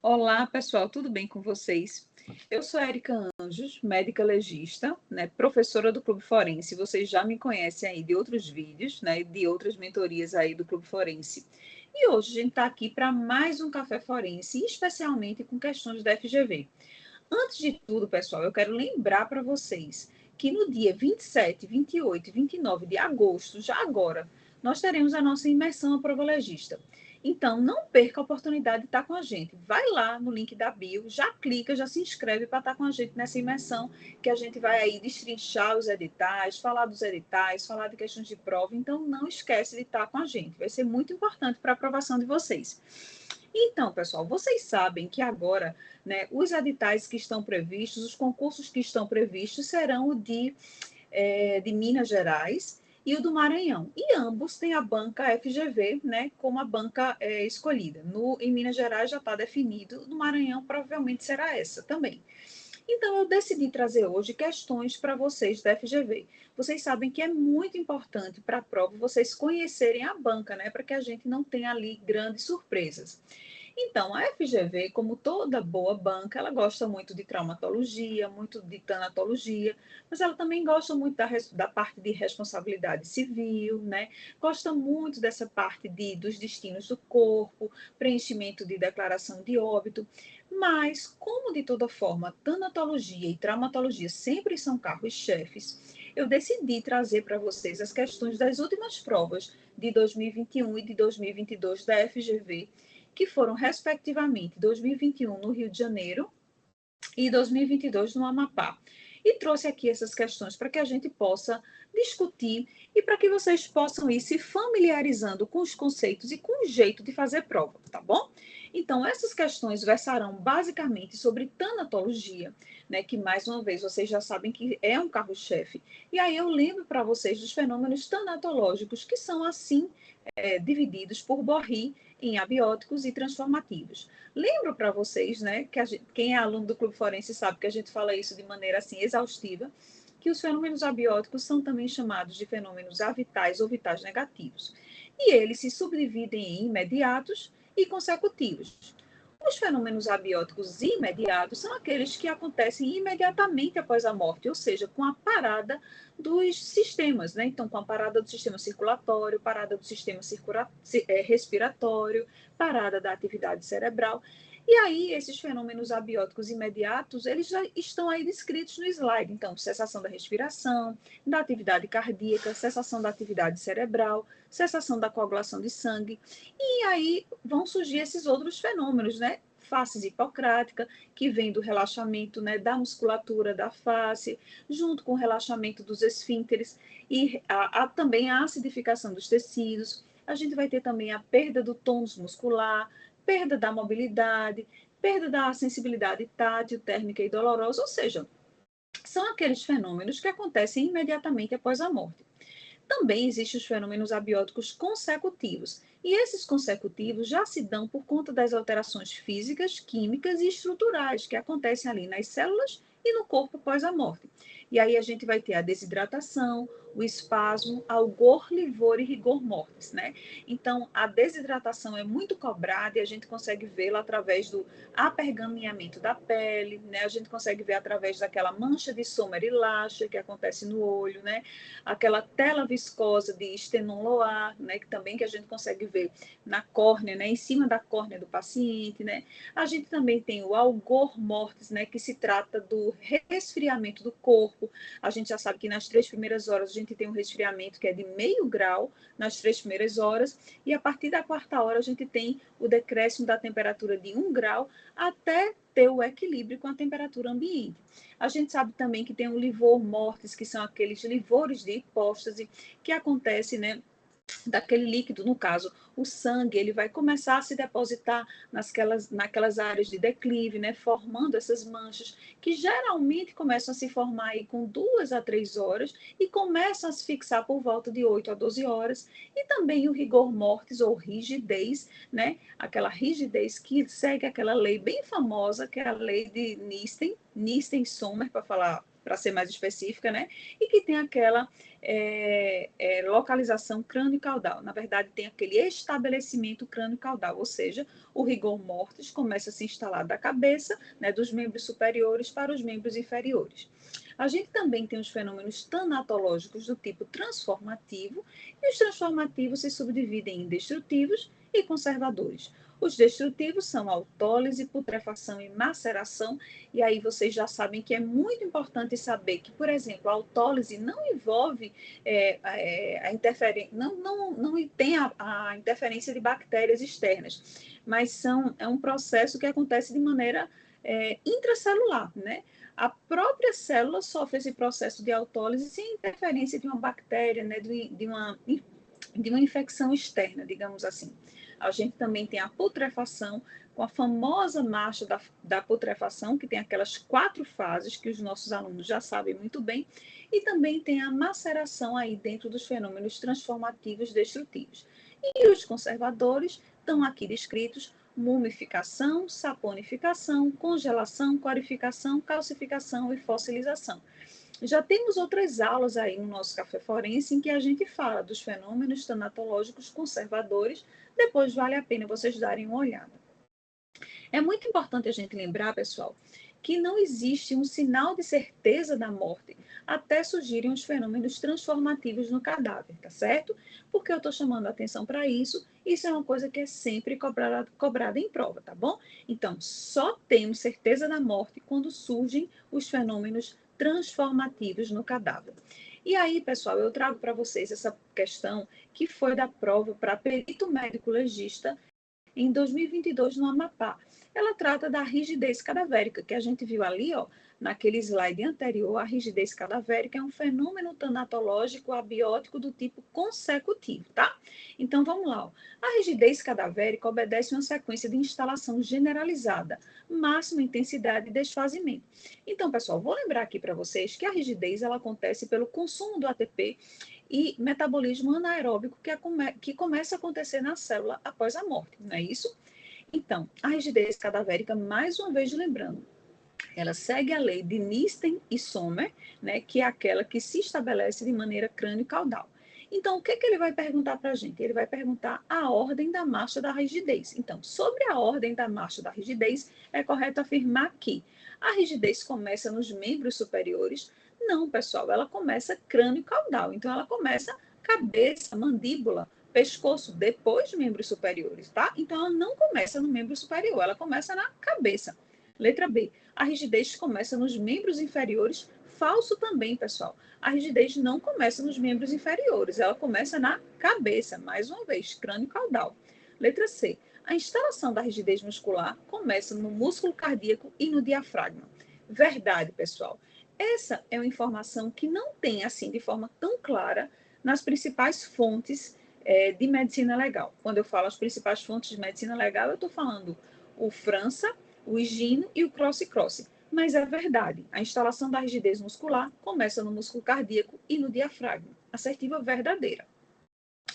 Olá, pessoal, tudo bem com vocês? Eu sou Érica Anjos, médica legista, né, professora do Clube Forense. Vocês já me conhecem aí de outros vídeos, né, de outras mentorias aí do Clube Forense. E hoje a gente está aqui para mais um Café Forense, especialmente com questões da FGV. Antes de tudo, pessoal, eu quero lembrar para vocês que no dia 27, 28 e 29 de agosto, já agora, nós teremos a nossa imersão à prova legista. Então, não perca a oportunidade de estar com a gente. Vai lá no link da bio, já clica, já se inscreve para estar com a gente nessa imersão, que a gente vai aí destrinchar os editais, falar dos editais, falar de questões de prova. Então, não esquece de estar com a gente. Vai ser muito importante para a aprovação de vocês. Então, pessoal, vocês sabem que agora, né, os editais que estão previstos, os concursos que estão previstos serão o de Minas Gerais e o do Maranhão. E ambos têm a banca FGV, né, como a banca escolhida. Em Minas Gerais já está definido, no Maranhão provavelmente será essa também. Então, eu decidi trazer hoje questões para vocês da FGV. Vocês sabem que é muito importante para a prova vocês conhecerem a banca, né, para que a gente não tenha ali grandes surpresas. Então, a FGV, como toda boa banca, ela gosta muito de traumatologia, muito de tanatologia, mas ela também gosta muito da parte de responsabilidade civil, né? Gosta muito dessa parte dos destinos do corpo, preenchimento de declaração de óbito. Mas, como de toda forma, tanatologia e traumatologia sempre são carros-chefes, eu decidi trazer para vocês as questões das últimas provas de 2021 e de 2022 da FGV, que foram, respectivamente, 2021 no Rio de Janeiro e 2022 no Amapá. E trouxe aqui essas questões para que a gente possa discutir e para que vocês possam ir se familiarizando com os conceitos e com o jeito de fazer prova, tá bom? Então, essas questões versarão basicamente sobre tanatologia, né, que mais uma vez vocês já sabem que é um carro-chefe. E aí eu lembro para vocês dos fenômenos tanatológicos, que são assim divididos por Borri em abióticos e transformativos. Lembro para vocês, né, que quem é aluno do Clube Forense sabe que a gente fala isso de maneira assim exaustiva, que os fenômenos abióticos são também chamados de fenômenos avitais ou vitais negativos. E eles se subdividem em imediatos e consecutivos. Os fenômenos abióticos imediatos são aqueles que acontecem imediatamente após a morte, ou seja, com a parada dos sistemas, né? Então, com a parada do sistema circulatório, parada do sistema respiratório, parada da atividade cerebral. E aí, esses fenômenos abióticos imediatos, eles já estão aí descritos no slide. Então, cessação da respiração, da atividade cardíaca, cessação da atividade cerebral, cessação da coagulação de sangue. E aí vão surgir esses outros fenômenos, né? Face hipocrática, que vem do relaxamento, né, da musculatura da face, junto com o relaxamento dos esfínteres e também a acidificação dos tecidos. A gente vai ter também a perda do tônus muscular, perda da mobilidade, perda da sensibilidade tátil, térmica e dolorosa, ou seja, são aqueles fenômenos que acontecem imediatamente após a morte. Também existem os fenômenos abióticos consecutivos, e esses consecutivos já se dão por conta das alterações físicas, químicas e estruturais que acontecem ali nas células e no corpo após a morte. E aí a gente vai ter a desidratação, o espasmo, algor, livor e rigor mortis, né? Então, a desidratação é muito cobrada e a gente consegue vê-la através do apergaminhamento da pele, né? A gente consegue ver através daquela mancha de Sommer e Lacher que acontece no olho, né? Aquela tela viscosa de Stenon loar, né? Que a gente consegue ver na córnea, né? Em cima da córnea do paciente, né? A gente também tem o algor mortis, né? Que se trata do resfriamento do corpo. A gente já sabe que nas 3 primeiras horas a gente tem um resfriamento que é de meio grau nas 3 primeiras horas, e a partir da 4ª hora a gente tem o decréscimo da temperatura de 1 grau até ter o equilíbrio com a temperatura ambiente. A gente sabe também que tem o livor mortis, que são aqueles livores de hipóstase que acontece, né, daquele líquido, no caso, o sangue, ele vai começar a se depositar naquelas áreas de declive, né, formando essas manchas, que geralmente começam a se formar aí com 2 a 3 horas e começam a se fixar por volta de 8 a 12 horas, e também o rigor mortis, ou rigidez, né, aquela rigidez que segue aquela lei bem famosa, que é a lei de Nissen-Sommer, para falar para ser mais específica, né? E que tem aquela localização crânio-caudal. Na verdade, tem aquele estabelecimento crânio-caudal, ou seja, o rigor mortis começa a se instalar da cabeça, né, dos membros superiores para os membros inferiores. A gente também tem os fenômenos tanatológicos do tipo transformativo, e os transformativos se subdividem em destrutivos e conservadores. Os destrutivos são autólise, putrefação e maceração, e aí vocês já sabem que é muito importante saber que, por exemplo, a autólise não envolve a interferência, não tem a interferência de bactérias externas, mas é um processo que acontece de maneira intracelular, né? A própria célula sofre esse processo de autólise sem interferência de uma bactéria, né, de uma infecção externa, digamos assim. A gente também tem a putrefação, com a famosa marcha da putrefação, que tem aquelas 4 fases que os nossos alunos já sabem muito bem, e também tem a maceração aí dentro dos fenômenos transformativos destrutivos. E os conservadores estão aqui descritos: mumificação, saponificação, congelação, clarificação, calcificação e fossilização. Já temos outras aulas aí no nosso Café Forense em que a gente fala dos fenômenos tanatológicos conservadores. Depois vale a pena vocês darem uma olhada. É muito importante a gente lembrar, pessoal, que não existe um sinal de certeza da morte até surgirem os fenômenos transformativos no cadáver, tá certo? Porque eu estou chamando a atenção para isso. Isso é uma coisa que é sempre cobrada em prova, tá bom? Então, só temos certeza da morte quando surgem os fenômenos transformativos no cadáver. E aí, pessoal, eu trago para vocês essa questão que foi da prova para perito médico legista em 2022 no Amapá. Ela trata da rigidez cadavérica, que a gente viu ali, ó, naquele slide anterior. A rigidez cadavérica é um fenômeno tanatológico abiótico do tipo consecutivo, tá? Então, vamos lá. Ó. A rigidez cadavérica obedece uma sequência de instalação generalizada, máxima intensidade e desfazimento. Então, pessoal, vou lembrar aqui para vocês que a rigidez ela acontece pelo consumo do ATP e metabolismo anaeróbico que começa a acontecer na célula após a morte, não é isso? Então, a rigidez cadavérica, mais uma vez lembrando, ela segue a lei de Nisten e Sommer, né, que é aquela que se estabelece de maneira crânio-caudal. Então, o que ele vai perguntar para a gente? Ele vai perguntar a ordem da marcha da rigidez. Então, sobre a ordem da marcha da rigidez, é correto afirmar que a rigidez começa nos membros superiores. Não, pessoal, ela começa crânio-caudal. Então, ela começa cabeça, mandíbula, pescoço, depois membros superiores, tá? Então, ela não começa no membro superior, ela começa na cabeça. Letra B. A rigidez começa nos membros inferiores. Falso também, pessoal. A rigidez não começa nos membros inferiores, ela começa na cabeça, mais uma vez, crânio caudal. Letra C. A instalação da rigidez muscular começa no músculo cardíaco e no diafragma. Verdade, pessoal. Essa é uma informação que não tem, assim, de forma tão clara nas principais fontes de medicina legal. Quando eu falo as principais fontes de medicina legal, eu estou falando o França, o higino e o cross-cross. Mas é verdade, a instalação da rigidez muscular começa no músculo cardíaco e no diafragma. Assertiva verdadeira.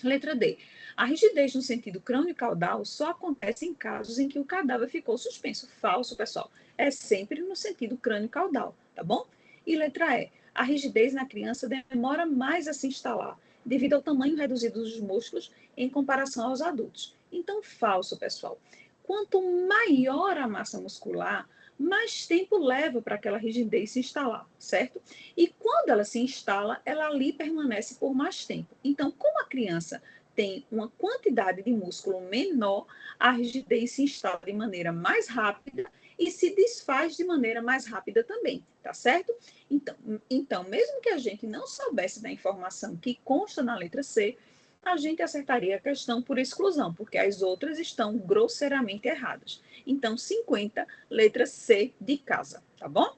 Letra D. A rigidez no sentido crânio-caudal só acontece em casos em que o cadáver ficou suspenso. Falso, pessoal. É sempre no sentido crânio-caudal, tá bom? E letra E. A rigidez na criança demora mais a se instalar, devido ao tamanho reduzido dos músculos em comparação aos adultos. Então, falso, pessoal. Quanto maior a massa muscular, mais tempo leva para aquela rigidez se instalar, certo? E quando ela se instala, ela ali permanece por mais tempo. Então, como a criança tem uma quantidade de músculo menor, a rigidez se instala de maneira mais rápida e se desfaz de maneira mais rápida também, tá certo? Então, mesmo que a gente não soubesse da informação que consta na letra C, a gente acertaria a questão por exclusão, porque as outras estão grosseiramente erradas. Então, 50, letra C de casa, tá bom?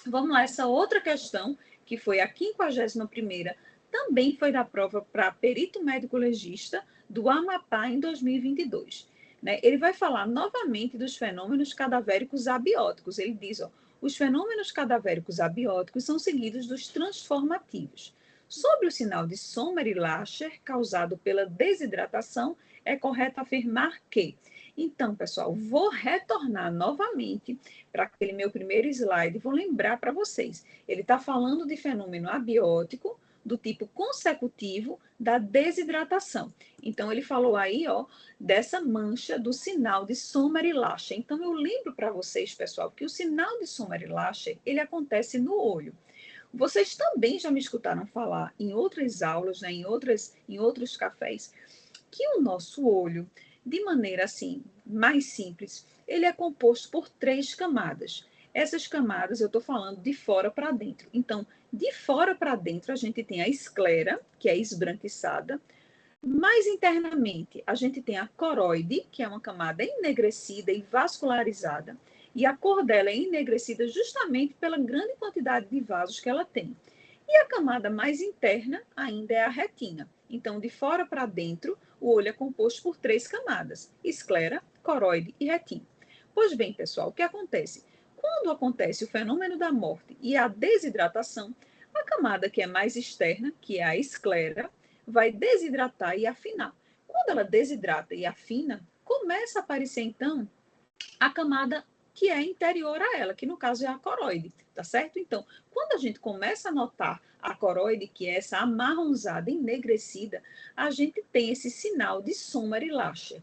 Vamos lá, essa outra questão, que foi a 51ª, também foi da prova para perito médico legista do Amapá em 2022. Né? Ele vai falar novamente dos fenômenos cadavéricos abióticos. Ele diz, ó, os fenômenos cadavéricos abióticos são seguidos dos transformativos. Sobre o sinal de Sommer e Lascher, causado pela desidratação, é correto afirmar que Então, pessoal, vou retornar novamente para aquele meu primeiro slide, vou lembrar para vocês. Ele está falando de fenômeno abiótico, do tipo consecutivo da desidratação. Então, ele falou aí, ó, dessa mancha do sinal de Sommer-Lasher. Então, eu lembro para vocês, pessoal, que o sinal de Sommer-Lasher, ele acontece no olho. Vocês também já me escutaram falar em outras aulas, né, em outros cafés, que o nosso olho, de maneira assim, mais simples, ele é composto por 3 camadas. Essas camadas eu estou falando de fora para dentro. Então, de fora para dentro, a gente tem a esclera, que é esbranquiçada. Mais internamente, a gente tem a coroide, que é uma camada enegrecida e vascularizada. E a cor dela é enegrecida justamente pela grande quantidade de vasos que ela tem. E a camada mais interna ainda é a retina. Então, de fora para dentro, o olho é composto por 3 camadas: esclera, coroide e retina. Pois bem, pessoal, o que acontece? Quando acontece o fenômeno da morte e a desidratação, a camada que é mais externa, que é a esclera, vai desidratar e afinar. Quando ela desidrata e afina, começa a aparecer, então, a camada que é interior a ela, que no caso é a coroide, tá certo? Então, quando a gente começa a notar a coroide, que é essa amarronzada, enegrecida, a gente tem esse sinal de Sommer-Lasher.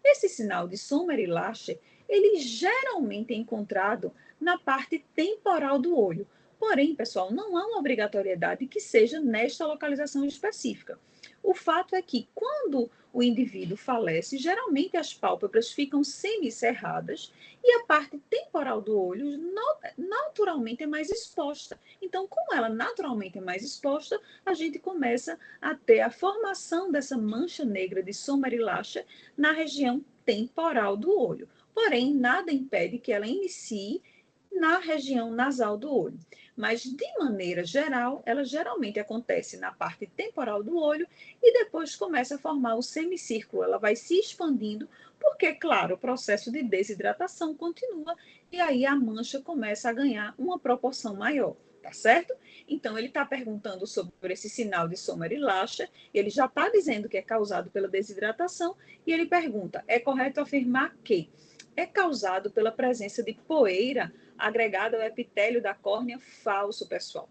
Esse sinal de Sommer-Lasher, ele geralmente é encontrado na parte temporal do olho. Porém, pessoal, não há uma obrigatoriedade que seja nesta localização específica. O fato é que, quando o indivíduo falece, geralmente as pálpebras ficam semicerradas e a parte temporal do olho naturalmente é mais exposta. Então, como ela naturalmente é mais exposta, a gente começa a ter a formação dessa mancha negra de Sommer-Lasher na região temporal do olho. Porém, nada impede que ela inicie na região nasal do olho. Mas, de maneira geral, ela geralmente acontece na parte temporal do olho e depois começa a formar o semicírculo. Ela vai se expandindo, porque, claro, o processo de desidratação continua e aí a mancha começa a ganhar uma proporção maior, tá certo? Então, ele está perguntando sobre esse sinal de Sommer-Lasher, ele já está dizendo que é causado pela desidratação e ele pergunta: é correto afirmar que é causado pela presença de poeira agregada ao epitélio da córnea? Falso, pessoal.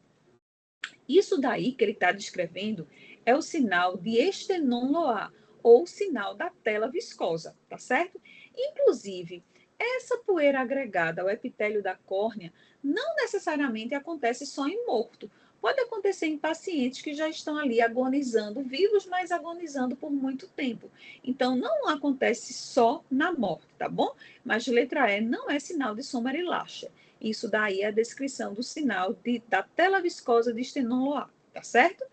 Isso daí que ele está descrevendo é o sinal de Estenon-Loar, ou sinal da tela viscosa, tá certo? Inclusive, essa poeira agregada ao epitélio da córnea não necessariamente acontece só em morto. Pode acontecer em pacientes que já estão ali agonizando, vivos, mas agonizando por muito tempo. Então, não acontece só na morte, tá bom? Mas letra E não é sinal de Sommer-Lasher. Isso daí é a descrição do sinal da tela viscosa de Estenon-Loar, tá certo?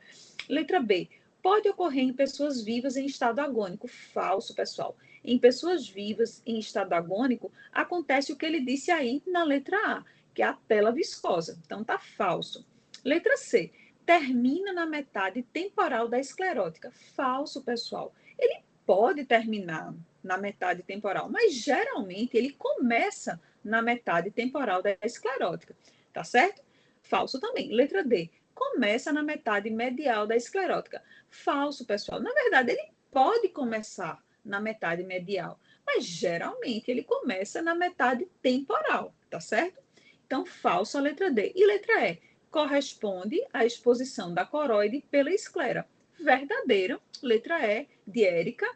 Letra B. Pode ocorrer em pessoas vivas em estado agônico. Falso, pessoal. Em pessoas vivas em estado agônico, acontece o que ele disse aí na letra A, que é a tela viscosa. Então, tá falso. Letra C. Termina na metade temporal da esclerótica. Falso, pessoal. Ele pode terminar na metade temporal, mas geralmente ele começa na metade temporal da esclerótica, tá certo? Falso também. Letra D. Começa na metade medial da esclerótica. Falso, pessoal. Na verdade, ele pode começar na metade medial, mas geralmente ele começa na metade temporal, tá certo? Então, falso a letra D. E letra E. Corresponde à exposição da coroide pela esclera. Verdadeiro, letra E, de Érica,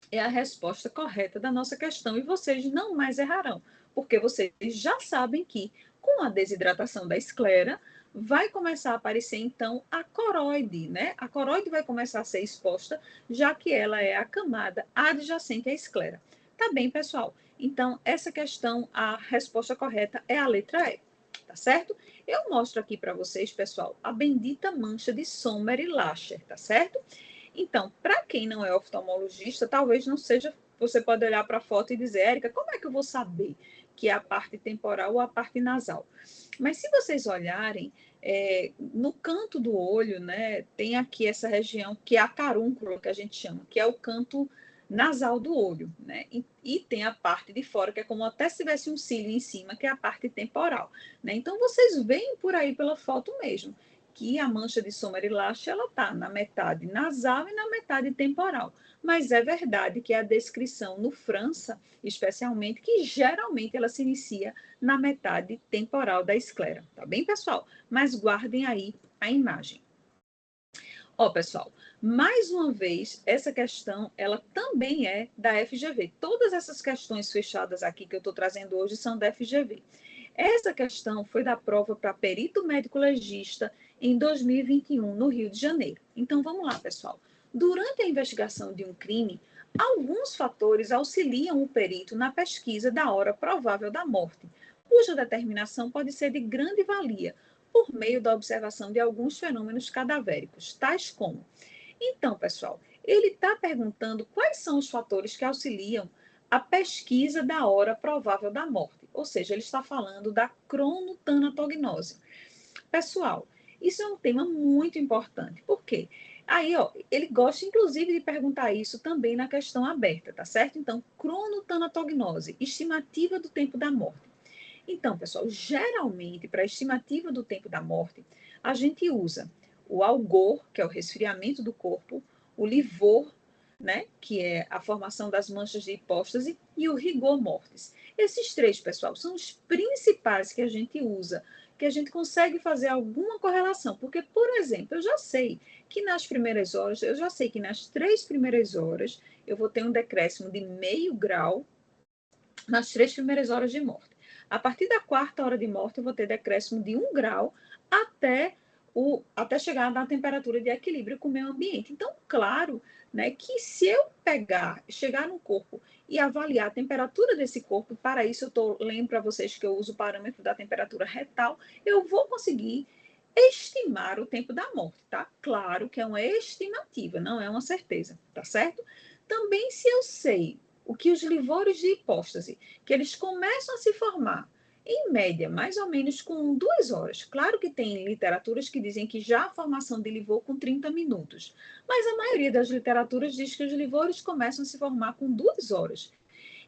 é a resposta correta da nossa questão e vocês não mais errarão, porque vocês já sabem que com a desidratação da esclera vai começar a aparecer então a coroide, né? A coroide vai começar a ser exposta, já que ela é a camada adjacente à esclera. Tá bem, pessoal? Então, essa questão, a resposta correta é a letra E, tá certo? Eu mostro aqui para vocês, pessoal, a bendita mancha de Sommer-Lasher, tá certo? Então, para quem não é oftalmologista, talvez não seja. Você pode olhar para a foto e dizer, Érica, como é que eu vou saber que é a parte temporal ou a parte nasal? Mas se vocês olharem, no canto do olho, né, tem aqui essa região que é a carúncula, que a gente chama, que é o canto nasal do olho, né? E tem a parte de fora, que é como até se tivesse um cílio em cima, que é a parte temporal, né? Então, vocês veem por aí pela foto mesmo que a mancha de Sommer-Elaste ela está na metade nasal e na metade temporal. Mas é verdade que a descrição no França, especialmente, que geralmente ela se inicia na metade temporal da esclera, tá bem, pessoal? Mas guardem aí a imagem. Ó, pessoal, mais uma vez, essa questão, ela também é da FGV. Todas essas questões fechadas aqui que eu estou trazendo hoje são da FGV. Essa questão foi da prova para perito médico legista em 2021, no Rio de Janeiro. Então, vamos lá, pessoal. Durante a investigação de um crime, alguns fatores auxiliam o perito na pesquisa da hora provável da morte, cuja determinação pode ser de grande valia, por meio da observação de alguns fenômenos cadavéricos, tais como. Então, pessoal, ele está perguntando quais são os fatores que auxiliam a pesquisa da hora provável da morte. Ou seja, ele está falando da cronotanatognose. Pessoal, isso é um tema muito importante. Por quê? Aí, ó, ele gosta, inclusive, de perguntar isso também na questão aberta, tá certo? Então, cronotanatognose, estimativa do tempo da morte. Então, pessoal, geralmente, para a estimativa do tempo da morte, a gente usa o algor, que é o resfriamento do corpo, o livor, né, que é a formação das manchas de hipóstase, e o rigor mortis. Esses três, pessoal, são os principais que a gente usa, que a gente consegue fazer alguma correlação. Porque, por exemplo, eu já sei que nas primeiras horas, eu já sei que nas 3 primeiras horas, eu vou ter um decréscimo de 0,5 grau nas 3 primeiras horas de morte. A partir da 4ª hora de morte, eu vou ter decréscimo de 1 grau até chegar na temperatura de equilíbrio com o meio ambiente. Então, claro, né, que se eu chegar no corpo e avaliar a temperatura desse corpo, para isso lembro para vocês que eu uso o parâmetro da temperatura retal, eu vou conseguir estimar o tempo da morte, tá? Claro que é uma estimativa, não é uma certeza, tá certo? Também se eu sei o que os livores de hipóstase, que eles começam a se formar, em média, mais ou menos com 2 horas. Claro que tem literaturas que dizem que já a formação de livor com 30 minutos, mas a maioria das literaturas diz que os livores começam a se formar com 2 horas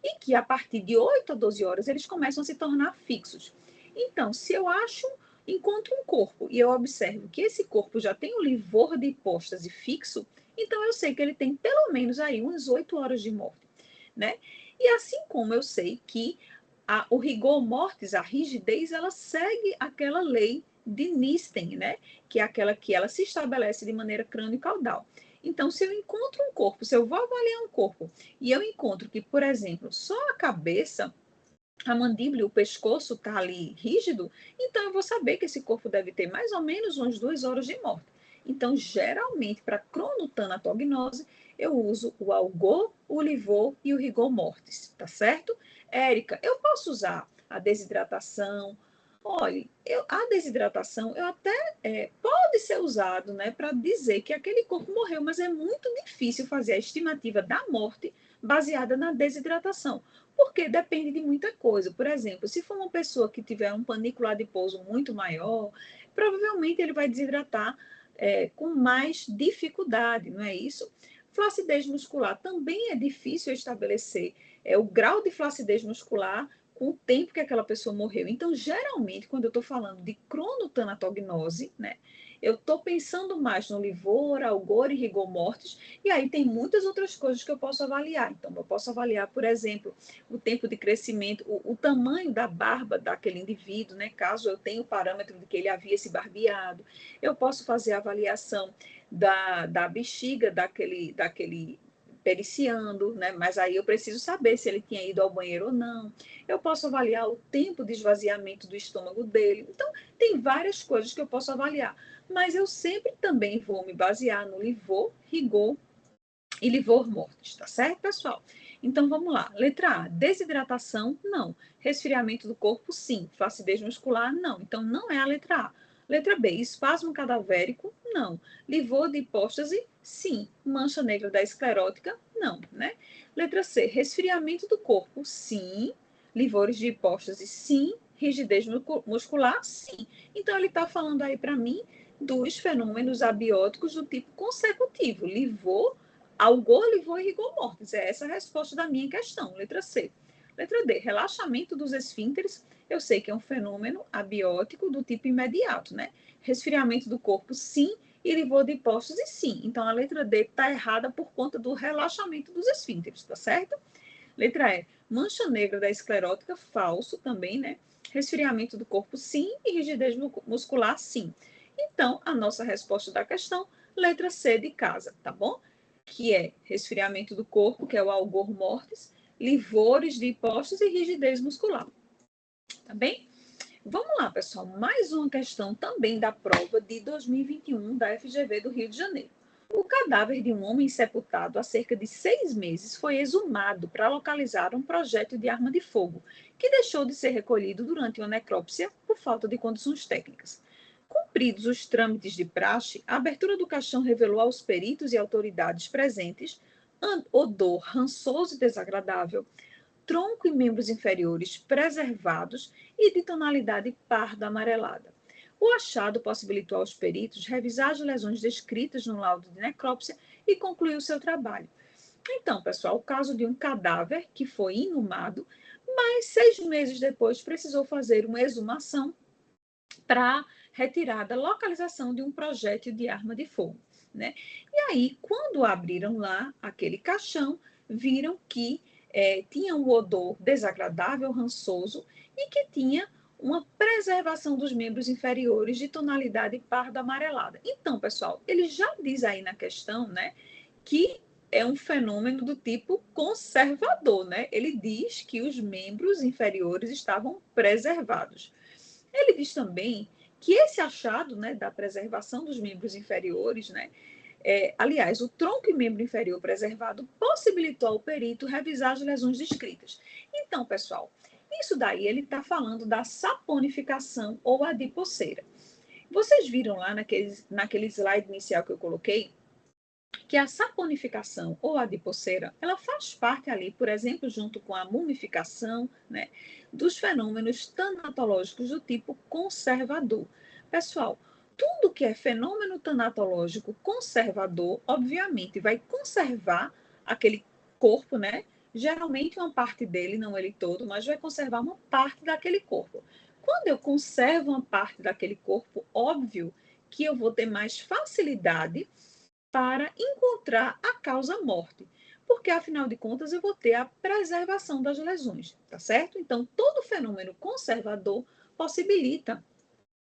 e que a partir de 8 a 12 horas eles começam a se tornar fixos. Então, se eu encontro um corpo e eu observo que esse corpo já tem o livor de hipóstase fixo, então eu sei que ele tem pelo menos aí umas 8 horas de morte, né? E assim como eu sei que o rigor mortis, a rigidez, ela segue aquela lei de Nisten, né? Que é aquela que ela se estabelece de maneira crânio-caudal. Então, se eu encontro um corpo, se eu vou avaliar um corpo e eu encontro que, por exemplo, só a cabeça, a mandíbula e o pescoço está ali rígido, então eu vou saber que esse corpo deve ter mais ou menos umas 2 horas de morte. Então, geralmente, para cronotanatognose, eu uso o algor, o livor e o rigor mortis, tá certo? Érica, eu posso usar a desidratação? Olha, a desidratação eu até pode ser usado, né, para dizer que aquele corpo morreu, mas é muito difícil fazer a estimativa da morte baseada na desidratação, porque depende de muita coisa. Por exemplo, se for uma pessoa que tiver um panicular de pouso muito maior, provavelmente ele vai desidratar com mais dificuldade, não é isso? Flacidez muscular também é difícil estabelecer o grau de flacidez muscular com o tempo que aquela pessoa morreu. Então, geralmente, quando eu estou falando de cronotanatognose, né, eu estou pensando mais no livor, algor e rigor mortis, e aí tem muitas outras coisas que eu posso avaliar. Então, eu posso avaliar, por exemplo, o tempo de crescimento, o tamanho da barba daquele indivíduo, né, caso eu tenha o parâmetro de que ele havia se barbeado. Eu posso fazer a avaliação da bexiga daquele periciando, né? Mas aí eu preciso saber se ele tinha ido ao banheiro ou não. Eu posso avaliar o tempo de esvaziamento do estômago dele. Então, tem várias coisas que eu posso avaliar. Mas eu sempre também vou me basear no livor, rigor e livor mortis, tá certo, pessoal? Então, vamos lá. Letra A, desidratação, não. Resfriamento do corpo, sim. Flacidez muscular, não. Então, não é a letra A. Letra B, espasmo cadavérico, não. Livor de hipóstase, sim. Mancha negra da esclerótica, não, né? Letra C, resfriamento do corpo, sim. Livores de hipóstase, sim. Rigidez muscular, sim. Então, ele está falando aí para mim dos fenômenos abióticos do tipo consecutivo. Livor, algor, livor e rigor mortis. É essa a resposta da minha questão. Letra C. Letra D, relaxamento dos esfínteres. eu sei que é um fenômeno abiótico do tipo imediato, né? Resfriamento do corpo, sim, e livor de postos, e sim. Então, a letra D está errada por conta do relaxamento dos esfínteres, tá certo? Letra E, mancha negra da esclerótica, falso também, né? Resfriamento do corpo, sim, e rigidez muscular, sim. Então, a nossa resposta da questão, letra C de casa, tá bom? Que é resfriamento do corpo, que é o algor mortis, livores de hipóstase e rigidez muscular, tá bem? Vamos lá, pessoal, mais uma questão também da prova de 2021 da FGV do Rio de Janeiro. O cadáver de um homem sepultado há cerca de 6 meses foi exumado para localizar um projétil de arma de fogo, que deixou de ser recolhido durante uma necrópsia por falta de condições técnicas. Cumpridos os trâmites de praxe, a abertura do caixão revelou aos peritos e autoridades presentes odor rançoso e desagradável, tronco e membros inferiores preservados e de tonalidade parda amarelada. O achado possibilitou aos peritos revisar as lesões descritas no laudo de necrópsia e concluir o seu trabalho. Então, pessoal, o caso de um cadáver que foi inumado, mas 6 meses depois precisou fazer uma exumação para retirada, localização de um projétil de arma de fogo, né? E aí, quando abriram lá aquele caixão, viram que tinha um odor desagradável, rançoso, e que tinha uma preservação dos membros inferiores de tonalidade parda amarelada. Então, pessoal, ele já diz aí na questão, né, que é um fenômeno do tipo conservador, né? Ele diz que os membros inferiores estavam preservados. Ele diz também que esse achado, né, da preservação dos membros inferiores, né, aliás, o tronco e membro inferior preservado possibilitou ao perito revisar as lesões descritas. Então, pessoal, isso daí ele está falando da saponificação ou adipoceira. Vocês viram lá naquele slide inicial que eu coloquei que a saponificação ou adipoceira, ela faz parte ali, por exemplo, junto com a mumificação, né, dos fenômenos tanatológicos do tipo conservador. Pessoal, tudo que é fenômeno tanatológico conservador, obviamente, vai conservar aquele corpo, né? Geralmente uma parte dele, não ele todo, mas vai conservar uma parte daquele corpo. Quando eu conservo uma parte daquele corpo, óbvio que eu vou ter mais facilidade para encontrar a causa-morte, porque afinal de contas eu vou ter a preservação das lesões, tá certo? Então, todo fenômeno conservador possibilita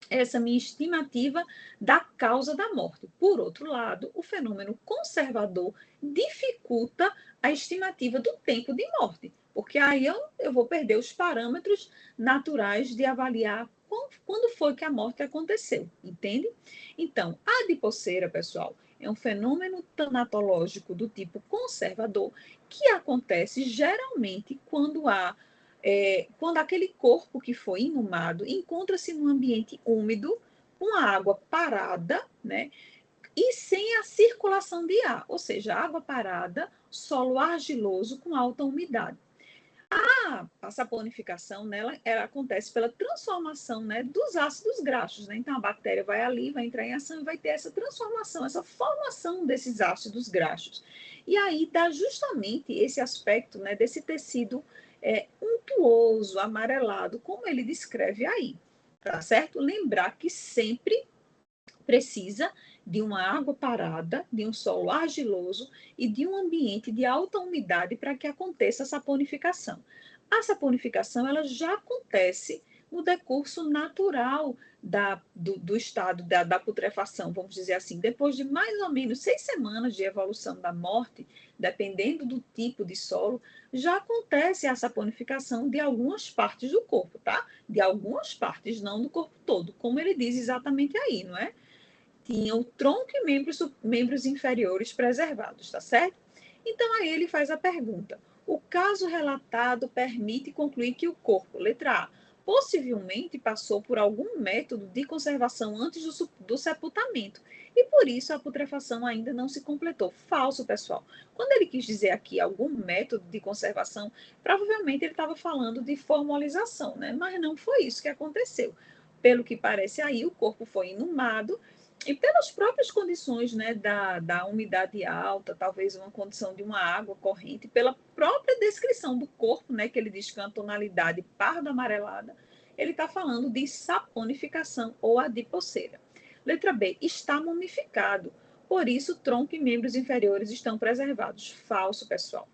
essa minha estimativa da causa da morte. Por outro lado, o fenômeno conservador dificulta a estimativa do tempo de morte, porque aí eu vou perder os parâmetros naturais de avaliar quando foi que a morte aconteceu, entende? Então, a adipoceira, pessoal, é um fenômeno tanatológico do tipo conservador que acontece geralmente quando aquele corpo que foi inumado encontra-se num ambiente úmido, com a água parada, né? E sem a circulação de ar, ou seja, água parada, solo argiloso com alta umidade. A saponificação nela ela acontece pela transformação, né, dos ácidos graxos, né? Então a bactéria vai ali, vai entrar em ação e vai ter essa transformação, essa formação desses ácidos graxos. E aí dá justamente esse aspecto, né, desse tecido untuoso, amarelado, como ele descreve aí, tá certo? Lembrar que sempre precisa de uma água parada, de um solo argiloso e de um ambiente de alta umidade para que aconteça a saponificação. A saponificação ela já acontece no decurso natural do estado da putrefação, vamos dizer assim, depois de mais ou menos 6 semanas de evolução da morte, dependendo do tipo de solo, já acontece a saponificação de algumas partes do corpo, tá? De algumas partes, não do corpo todo, como ele diz exatamente aí, não é? Tinha o tronco e membros inferiores preservados, tá certo? Então, aí ele faz a pergunta: o caso relatado permite concluir que o corpo, letra A, possivelmente passou por algum método de conservação antes do sepultamento e por isso a putrefação ainda não se completou. Falso, pessoal. Quando ele quis dizer aqui algum método de conservação, provavelmente ele estava falando de formalização, né? Mas não foi isso que aconteceu. Pelo que parece aí, o corpo foi inumado e pelas próprias condições, né, da umidade alta, talvez uma condição de uma água corrente, pela própria descrição do corpo, né, que ele diz que é uma tonalidade parda amarelada, Ele está falando de saponificação ou adipoceira. Letra B, está mumificado. Por isso, tronco e membros inferiores estão preservados. Falso, pessoal.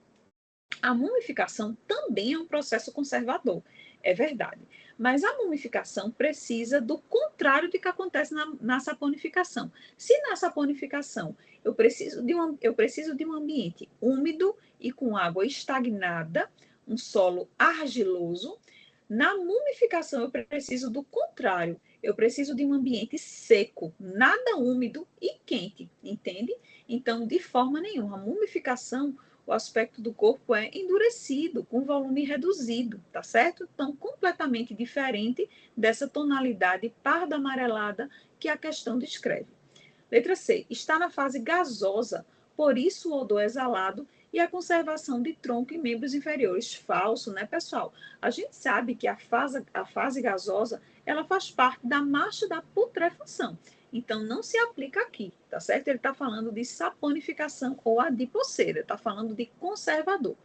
A mumificação também é um processo conservador, é verdade. Mas a mumificação precisa do contrário do que acontece na saponificação. Se na saponificação eu preciso de um ambiente úmido e com água estagnada, um solo argiloso, na mumificação eu preciso do contrário. Eu preciso de um ambiente seco, nada úmido e quente, entende? Então, de forma nenhuma, a mumificação, o aspecto do corpo é endurecido, com volume reduzido, tá certo? Então, completamente diferente dessa tonalidade parda amarelada que a questão descreve. Letra C, está na fase gasosa, por isso o odor exalado e a conservação de tronco e membros inferiores. Falso, né, pessoal? A gente sabe que a fase gasosa, ela faz parte da marcha da putrefação. Então, não se aplica aqui, tá certo? Ele está falando de saponificação ou adipoceira, está falando de conservador.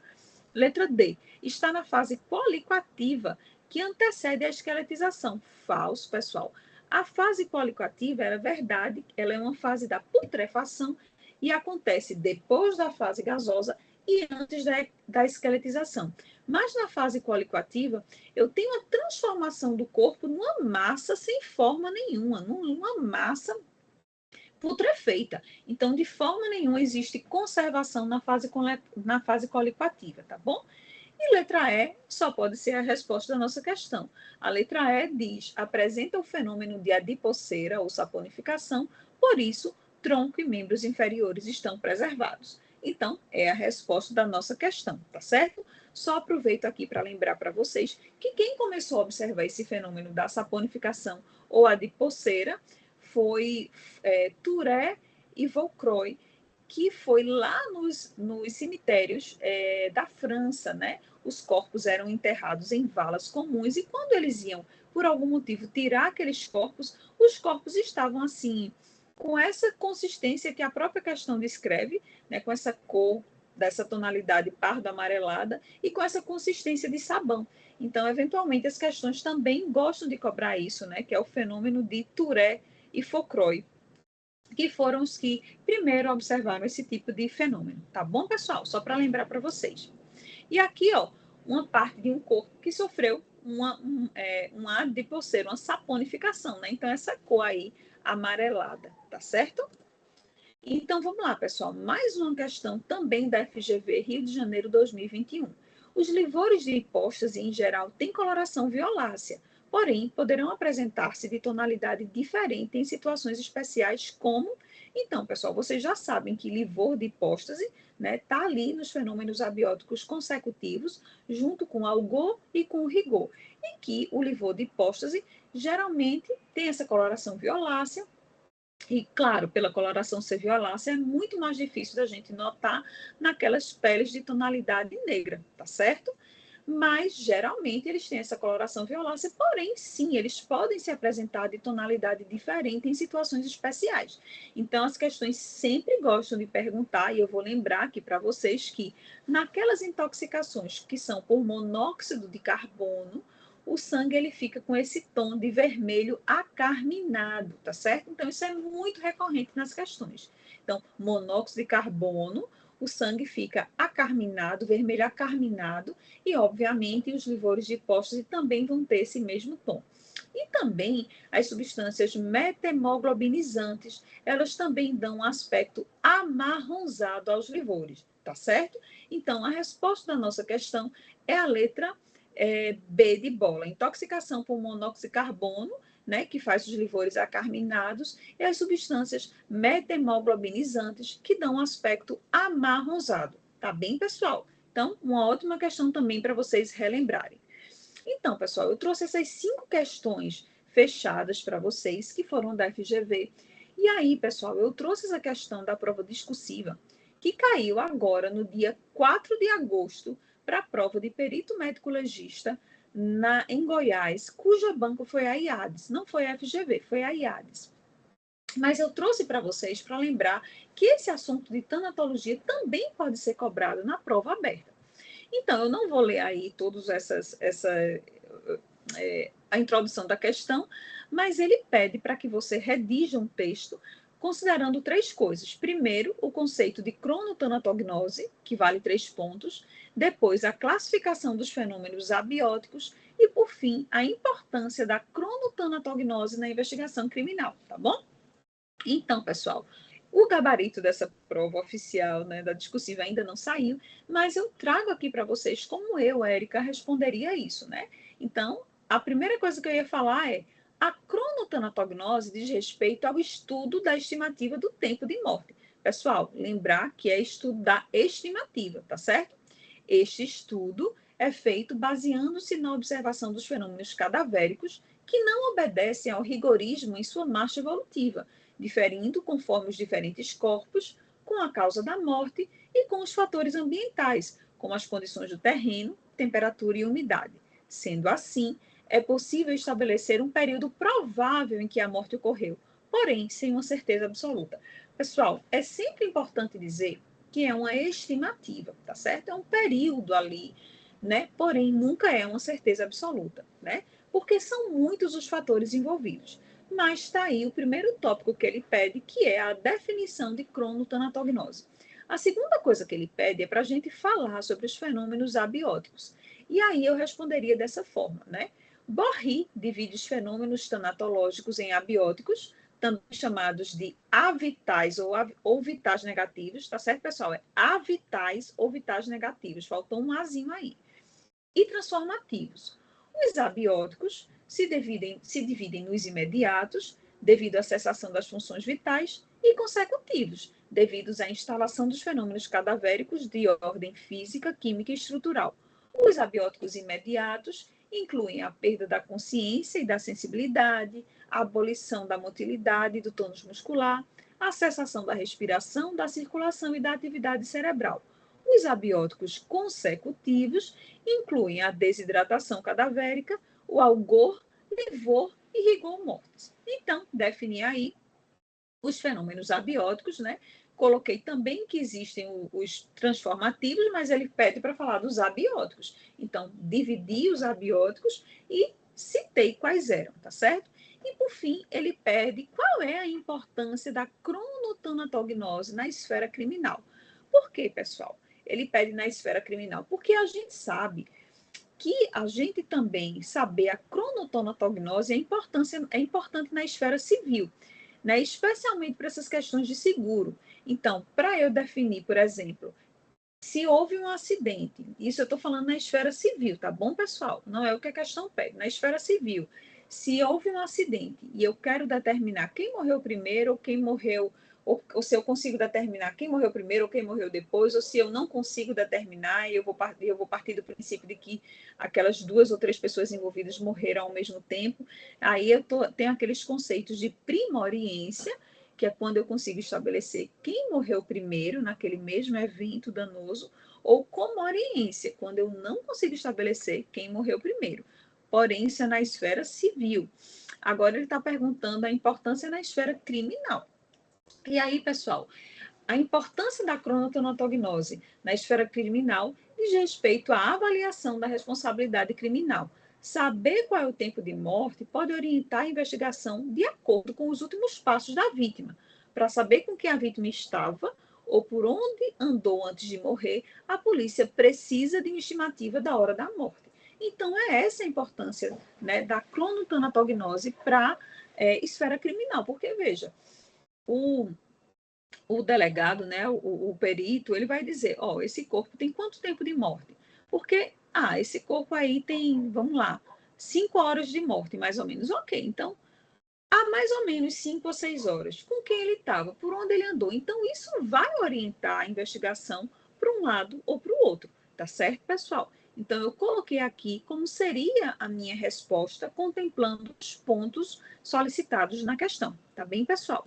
Letra D, está na fase policoativa, que antecede a esqueletização. Falso, pessoal. A fase policoativa, é verdade, ela é uma fase da putrefação e acontece depois da fase gasosa e antes da esqueletização. Mas na fase policoativa, eu tenho a transformação do corpo numa massa sem forma nenhuma, numa massa putrefeita. Então, de forma nenhuma existe conservação na fase colicoativa, tá bom? E letra E só pode ser a resposta da nossa questão. A letra E diz, apresenta o fenômeno de adipoceira ou saponificação, por isso, tronco e membros inferiores estão preservados. Então, é a resposta da nossa questão, tá certo? Só aproveito aqui para lembrar para vocês que quem começou a observar esse fenômeno da saponificação ou adipoceira foi Touré e Vaucroy, que foi lá nos cemitérios da França, né? Os corpos eram enterrados em valas comuns e quando eles iam, por algum motivo, tirar aqueles corpos, os corpos estavam assim, com essa consistência que a própria questão descreve, né? Com essa cor, dessa tonalidade pardo-amarelada e com essa consistência de sabão. Então, eventualmente, as questões também gostam de cobrar isso, né? Que é o fenômeno de Touré e Vaucroy, que foram os que primeiro observaram esse tipo de fenômeno. Tá bom, pessoal? Só para lembrar para vocês. E aqui, ó, uma parte de um corpo que sofreu uma adipoceira, uma saponificação, né? Então, essa cor aí amarelada, tá certo? Então, vamos lá, pessoal. Mais uma questão também da FGV Rio de Janeiro 2021. Os livores de hipóstase, em geral, têm coloração violácea, porém, poderão apresentar-se de tonalidade diferente em situações especiais, como... Então, pessoal, vocês já sabem que livor de hipóstase está ali nos fenômenos abióticos consecutivos, junto com o algor e com o rigor, em que o livor de hipóstase geralmente tem essa coloração violácea. E, claro, pela coloração ser violácea, é muito mais difícil da gente notar naquelas peles de tonalidade negra, tá certo? Mas, geralmente, eles têm essa coloração violácea, porém, sim, eles podem se apresentar de tonalidade diferente em situações especiais. Então, as questões sempre gostam de perguntar, e eu vou lembrar aqui para vocês que, naquelas intoxicações que são por monóxido de carbono, o sangue ele fica com esse tom de vermelho acarminado, tá certo? Então, isso é muito recorrente nas questões. Então, monóxido de carbono, o sangue fica acarminado, vermelho acarminado, e, obviamente, os livores de hipóstase também vão ter esse mesmo tom. E também as substâncias metemoglobinizantes, elas também dão um aspecto amarronzado aos livores, tá certo? Então, a resposta da nossa questão é a letra B de bola, intoxicação por monóxido de carbono, né, que faz os livores acarminados, e as substâncias metemoglobinizantes, que dão um aspecto amarronzado. Tá bem, pessoal? Então, uma ótima questão também para vocês relembrarem. Então, pessoal, eu trouxe essas 5 questões fechadas para vocês, que foram da FGV. E aí, pessoal, eu trouxe essa questão da prova discursiva, que caiu agora no dia 4 de agosto, para a prova de perito médico legista em Goiás, cujo banco foi a IADES, não foi a FGV, foi a IADES. Mas eu trouxe para vocês para lembrar que esse assunto de tanatologia também pode ser cobrado na prova aberta. Então, eu não vou ler aí todas a introdução da questão, mas ele pede para que você redija um texto considerando 3 coisas. Primeiro, o conceito de cronotanatognose, que vale 3 pontos. Depois, a classificação dos fenômenos abióticos. E, por fim, a importância da cronotanatognose na investigação criminal, tá bom? Então, pessoal, o gabarito dessa prova oficial, né, da discursiva ainda não saiu, mas eu trago aqui para vocês como eu, Érica, responderia isso, né? Então, a primeira coisa que eu ia falar é: a cronotanatognose diz respeito ao estudo da estimativa do tempo de morte. Pessoal, lembrar que é estudo da estimativa, tá certo? Este estudo é feito baseando-se na observação dos fenômenos cadavéricos que não obedecem ao rigorismo em sua marcha evolutiva, diferindo conforme os diferentes corpos, com a causa da morte e com os fatores ambientais, como as condições do terreno, temperatura e umidade. Sendo assim, é possível estabelecer um período provável em que a morte ocorreu, porém sem uma certeza absoluta. Pessoal, é sempre importante dizer que é uma estimativa, tá certo? É um período ali, né? Porém, nunca é uma certeza absoluta, né? Porque são muitos os fatores envolvidos. Mas está aí o primeiro tópico que ele pede, que é a definição de cronotanatognose. A segunda coisa que ele pede é para a gente falar sobre os fenômenos abióticos. E aí eu responderia dessa forma, né? Borri divide os fenômenos tanatológicos em abióticos, também chamados de avitais ou vitais negativos, tá certo, pessoal? É avitais ou vitais negativos, faltou um azinho aí. E transformativos. Os abióticos se dividem nos imediatos, devido à cessação das funções vitais, e consecutivos, devido à instalação dos fenômenos cadavéricos de ordem física, química e estrutural. Os abióticos imediatos incluem a perda da consciência e da sensibilidade, a abolição da motilidade e do tônus muscular, a cessação da respiração, da circulação e da atividade cerebral. Os abióticos consecutivos incluem a desidratação cadavérica, o algor, livor e rigor mortis. Então, definir aí os fenômenos abióticos, né? Coloquei também que existem os transformativos, mas ele pede para falar dos abióticos. Então, dividi os abióticos e citei quais eram, tá certo? E, por fim, ele pede qual é a importância da cronotanatognose na esfera criminal. Por quê, pessoal? Ele pede na esfera criminal, porque a gente sabe que a gente também saber a cronotanatognose é importante na esfera civil, né? Especialmente para essas questões de seguro. Então, para eu definir, por exemplo, se houve um acidente, isso eu estou falando na esfera civil, tá bom, pessoal? Não é o que a questão pede, na esfera civil. Se houve um acidente e eu quero determinar quem morreu primeiro ou quem morreu, ou se eu consigo determinar quem morreu primeiro ou quem morreu depois, ou se eu não consigo determinar, eu vou partir do princípio de que aquelas 2 ou 3 pessoas envolvidas morreram ao mesmo tempo, aí tenho aqueles conceitos de primoriência, que é quando eu consigo estabelecer quem morreu primeiro naquele mesmo evento danoso, ou comoriência, quando eu não consigo estabelecer quem morreu primeiro. Porém, isso é na esfera civil. Agora ele está perguntando a importância na esfera criminal. E aí, pessoal, a importância da cronotanatognose na esfera criminal diz respeito à avaliação da responsabilidade criminal. Saber qual é o tempo de morte pode orientar a investigação de acordo com os últimos passos da vítima. Para saber com quem a vítima estava ou por onde andou antes de morrer, a polícia precisa de uma estimativa da hora da morte. Então, é essa a importância, né, da cronotanatognose para a esfera criminal, porque, veja, o delegado, né, o perito, ele vai dizer, ó, esse corpo tem quanto tempo de morte? Porque, esse corpo aí tem, vamos lá, 5 horas de morte, mais ou menos. Ok, então, há mais ou menos 5 ou 6 horas. Com quem ele estava? Por onde ele andou? Então, isso vai orientar a investigação para um lado ou para o outro, tá certo, pessoal? Então, eu coloquei aqui como seria a minha resposta, contemplando os pontos solicitados na questão, tá bem, pessoal?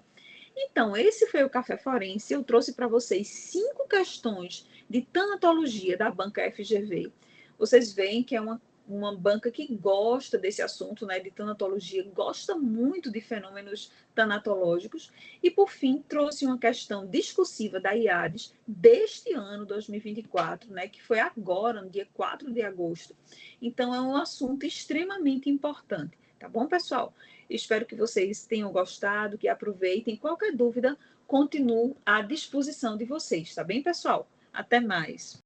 Então, esse foi o Café Forense. Eu trouxe para vocês 5 questões de tanatologia da banca FGV. Vocês veem que é uma uma banca que gosta desse assunto, né, de tanatologia, gosta muito de fenômenos tanatológicos, e, por fim, trouxe uma questão discursiva da IADES deste ano, 2024, né, que foi agora, no dia 4 de agosto. Então, é um assunto extremamente importante, tá bom, pessoal? Espero que vocês tenham gostado, que aproveitem. Qualquer dúvida, continuo à disposição de vocês, tá bem, pessoal? Até mais.